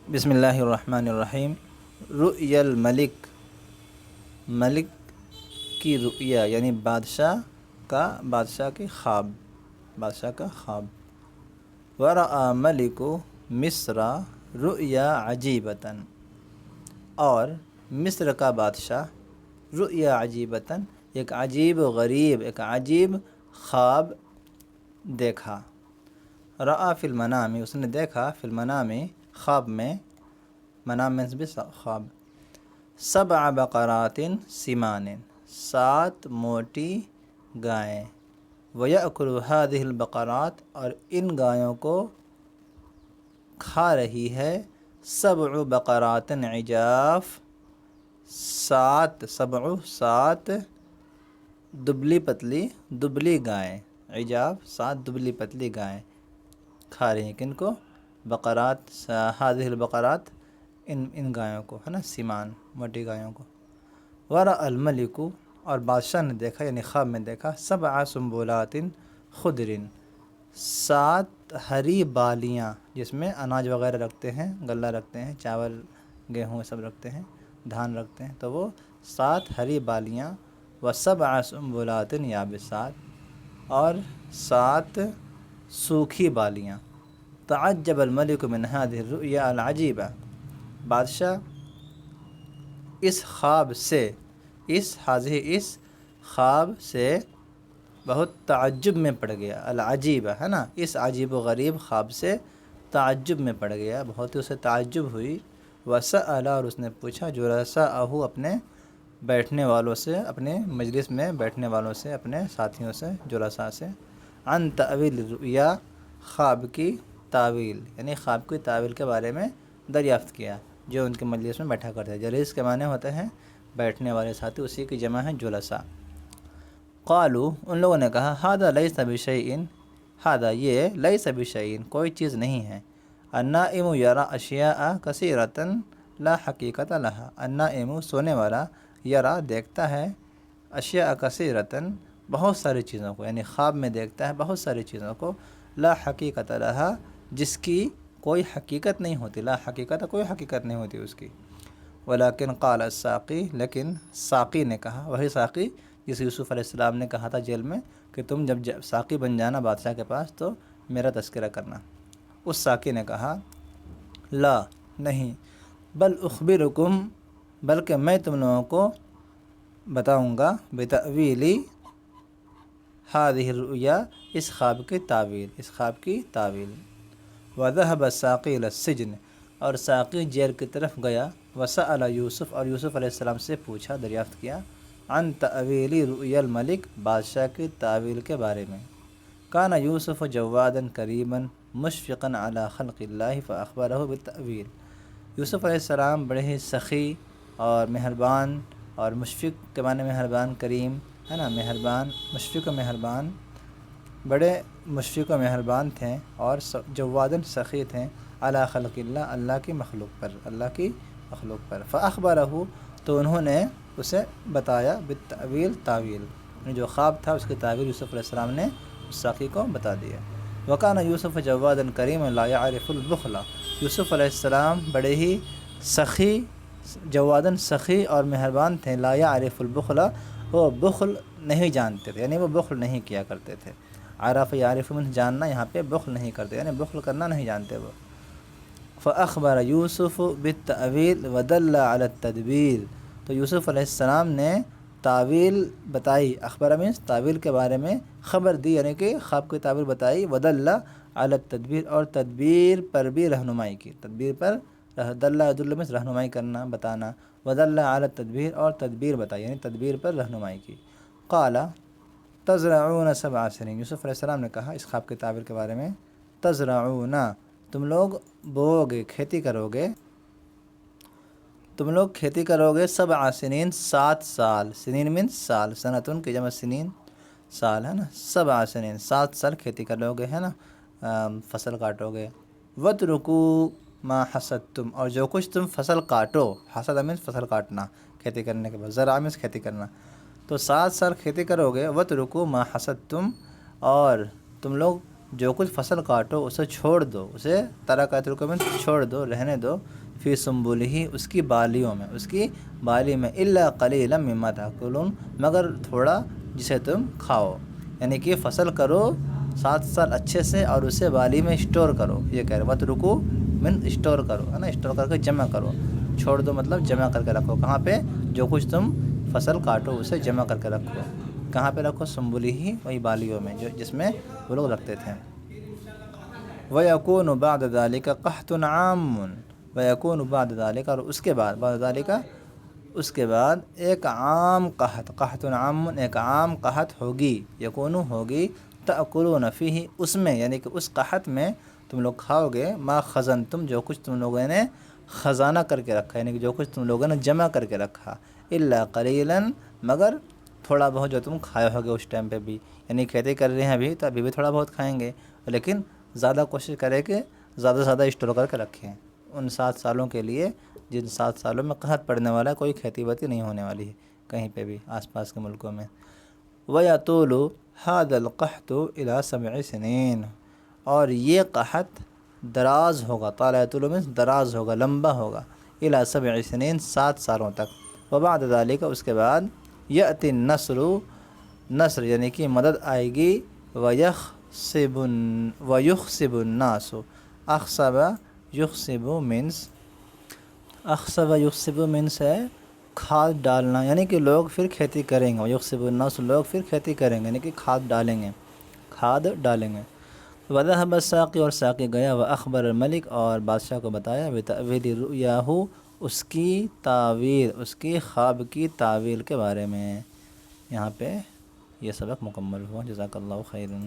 بسم اللہ الرحمن الرحیم۔ رؤی الملک، ملک کی رؤیا یعنی بادشاہ کی خواب، بادشاہ کا خواب۔ ورأى ملک مصر رؤیا عجیبۃ، اور مصر کا بادشاہ رؤیا عجیبۃ، ایک عجیب و غریب، ایک عجیب خواب دیکھا۔ رأى فی المنام، اس نے دیکھا فی المنام، خواب میں، منام میں بھی خواب، 7 بقرات سمان، 7 موٹی گائیں، وَيَأْكُلُ هَذِهِ الْبَقَرَاتِ، اور ان گایوں کو کھا رہی ہے 7 بقرات عجاف، 7 دبلی پتلی، دبلی گائیں، عجاف 7 دبلی پتلی گائیں کھا رہی ہیں، کن کو؟ بقرات، هذه البقرات، ان گایوں کو، ہے نا، سیمان، موٹی گایوں کو۔ ورأى الملک، اور بادشاہ نے دیکھا یعنی خواب میں دیکھا 7 سنبلات خضر، 7 ہری بالیاں، جس میں اناج وغیرہ رکھتے ہیں، غلہ رکھتے ہیں، چاول گیہوں سب رکھتے ہیں، دھان رکھتے ہیں، تو وہ 7 ہری بالیاں، و7 سنبلات یابسات، اور 7 سوکھی بالیاں۔ تعجب الملک من هذه الرؤیا العجیبہ، بادشاہ اس خواب سے، اس خواب سے بہت تعجب میں پڑ گیا، العجیبہ ہے نا، اس عجیب و غریب خواب سے تعجب میں پڑ گیا، بہت اسے تعجب ہوئی۔ وسأل، اور اس نے پوچھا جلساءہ، اپنے بیٹھنے والوں سے، اپنے مجلس میں بیٹھنے والوں سے، اپنے ساتھیوں سے، جلساء سے، عن تأویل الرؤیا، خواب کی تعویل یعنی خواب کی تعویل کے بارے میں دریافت کیا، جو ان کے مجلس میں بیٹھا کرتے ہیں۔ جلیس کے معنی ہوتے ہیں بیٹھنے والے ساتھی، اسی کی جمع ہے جلساء۔ قالوا، ان لوگوں نے کہا، ھذا لیس بشیء، ھذا یہ، لیس بشیء کوئی چیز نہیں ہے، النائم یری اشیاء کثیرۃ لا حقیقت لها، النائم سونے والا، یری دیکھتا ہے، اشیاء کثیرۃ بہت ساری چیزوں کو، یعنی خواب میں دیکھتا ہے بہت ساری چیزوں کو، لا حقیقت لها جس کی کوئی حقیقت نہیں ہوتی، لا حقیقت کوئی حقیقت نہیں ہوتی اس کی۔ ولیکن قال الساقی، لیکن ساقی نے کہا، وہی ساقی جس یوسف علیہ السلام نے کہا تھا جیل میں کہ تم جب ساقی بن جانا بادشاہ کے پاس تو میرا تذکرہ کرنا، اس ساقی نے کہا، لا نہیں، بل اخبرکم، بلکہ میں تم لوگوں کو بتاؤں گا، بتأویل ھذہ الرؤیا، اس خواب کی تعویل، اس خواب کی تعویل۔ وذهب الساقی الی السجن، اور ساقی جیل کی طرف گیا، وسأل یوسف، اور یوسف علیہ السلام سے پوچھا، دریافت کیا، عن تأویل رؤیا الملک، بادشاہ کی تعویل کے بارے میں۔ کان یوسف جوادا کریما مشفقا علی خلق اللہ فاخبرہ بالتأویل، یوسف علیہ السلام بڑے ہی سخی اور مہربان، اور مشفق کے معنی مہربان، کریم ہے نا، مہربان، مشفق و مہربان، بڑے مشفق و مہربان تھے، اور جوادن سخی تھے، علی خلق اللہ، اللہ کی مخلوق پر، اللہ کی مخلوق پر۔ فاخبرہ، تو انہوں نے اسے بتایا، بالتأویل تعویل، جو خواب تھا اس کی تعویل یوسف علیہ السلام نے اس ساقی کو بتا دیا۔ وکان یوسف جوادا کریما لا یعرف البخل، یوسف علیہ السلام بڑے ہی سخی، جوادن سخی اور مہربان تھے، لا یعرف البخل، وہ بخل نہیں جانتے تھے، یعنی وہ بخل نہیں کیا کرتے تھے۔ عرف یعرف من جاننا، یہاں پہ بخل نہیں کرتے، یعنی بخل کرنا نہیں جانتے وہ۔ فاخبر یوسف بالتأویل ودل علی التدبیر، تو یوسف علیہ السلام نے تعویل بتائی، اخبر مینس تعویل کے بارے میں خبر دی، یعنی کہ خواب کی تعویل بتائی، ودل علی التدبیر، اور تدبیر پر بھی رہنمائی کی، تدبیر پر، دل یدل مینس رہنمائی کرنا، بتانا، ودل علی التدبیر، اور تدبیر بتائی یعنی تدبیر پر رہنمائی کی۔ قال تزرعون 7 سنین، یوسف علیہ السلام نے کہا اس خواب کی تعبیر کے بارے میں، تزرعون، تم لوگ بو گے، کھیتی کرو گے، تم لوگ کھیتی کرو گے، 7 سنین، 7 سال، سنین مینس سال، سنتن کی جمع سنین، سال ہے نا، 7 سنین، 7 سال کھیتی کرو گے، ہے نا، فصل کاٹو گے۔ وَاتْرُكُوا مَا حَصَدتُّمْ، اور جو کچھ تم فصل کاٹو، حصد مینس فصل کاٹنا، کھیتی کرنے کے بعد، زرع مینس کھیتی کرنا، تو 7 سال کھیتی کرو گے، وَاتْرُكُوا مَا حَصَدتُّمْ، اور تم لوگ جو کچھ فصل کاٹو اسے چھوڑ دو، اسے ترکت رکو چھوڑ دو، رہنے دو، فی سنبلہ اس کی بالیوں میں، اس کی بالی میں، الا قلیلا مما تاکلون مگر تھوڑا جسے تم کھاؤ، یعنی کہ فصل کرو 7 سال اچھے سے اور اسے بالی میں اسٹور کرو، یہ کہہ رہے وترکو من اسٹور کرو، ہے نا، اسٹور کر کے جمع کرو، چھوڑ دو مطلب جمع کر کے رکھو، کہاں پہ؟ جو کچھ تم فصل کاٹو اسے جمع کر کے رکھو، کہاں پہ رکھو؟ سنبلہ وہی بالیوں میں جس میں وہ لوگ رکھتے تھے۔ وَيَكُونُ بَعْدَ ذَلِكَ قَحْطٌ عَامٌ وَيَكُونُ بَعْدَ ذَلِكَ اور اس کے بعد بعد ذَلِكَ اس کے بعد ایک عام قحط عام ایک عام قحط ہوگی، یکون ہوگی، تأکلون فیہ اس میں، یعنی کہ اس قحط میں تم لوگ کھاؤ گے، ما خزنتم جو کچھ تم لوگوں نے خزانہ کر کے رکھا، یعنی کہ جو کچھ تم لوگوں نے جمع کر کے رکھا، الا قلیلا مگر تھوڑا بہت جو تم کھائے ہوگے اس ٹائم پہ بھی، یعنی کھیتی کر رہے ہیں ابھی تو ابھی بھی تھوڑا بہت کھائیں گے، لیکن زیادہ کوشش کریں کہ زیادہ سے زیادہ اسٹور کر کے رکھیں ان 7 سالوں کے لیے، جن 7 سالوں میں قحط پڑنے والا ہے، کوئی کھیتی باتی نہیں ہونے والی ہے کہیں پہ بھی آس پاس کے ملکوں میں۔ وَيَطُولُ هَذَا الْقَحْطُ إِلَى 7 سنين اور یہ قحط دراز ہوگا، طال يطول میں دراز ہوگا، لمبا ہوگا، إِلَى 7 سنين 7 سالوں تک، وبعد ذلك اس کے بعد يأتي النصر نصر یعنی کہ مدد آئے گی، وَيُخْصِبُ النَّاسُ اخصب یخصب مینس ہے کھاد ڈالنا، یعنی کہ لوگ پھر کھیتی کریں گے، یخصب الناس لوگ پھر کھیتی کریں گے، یعنی کہ کھاد ڈالیں گے۔ وذهب الساقی اور ساقی گیا، واخبر الملک اور بادشاہ کو بتایا، بتأویل رؤیاہ اس کی تعویل، اس کی خواب کی تعویل کے بارے میں۔ یہاں پہ یہ سبق مکمل ہوا، جزاک اللہ خیرا۔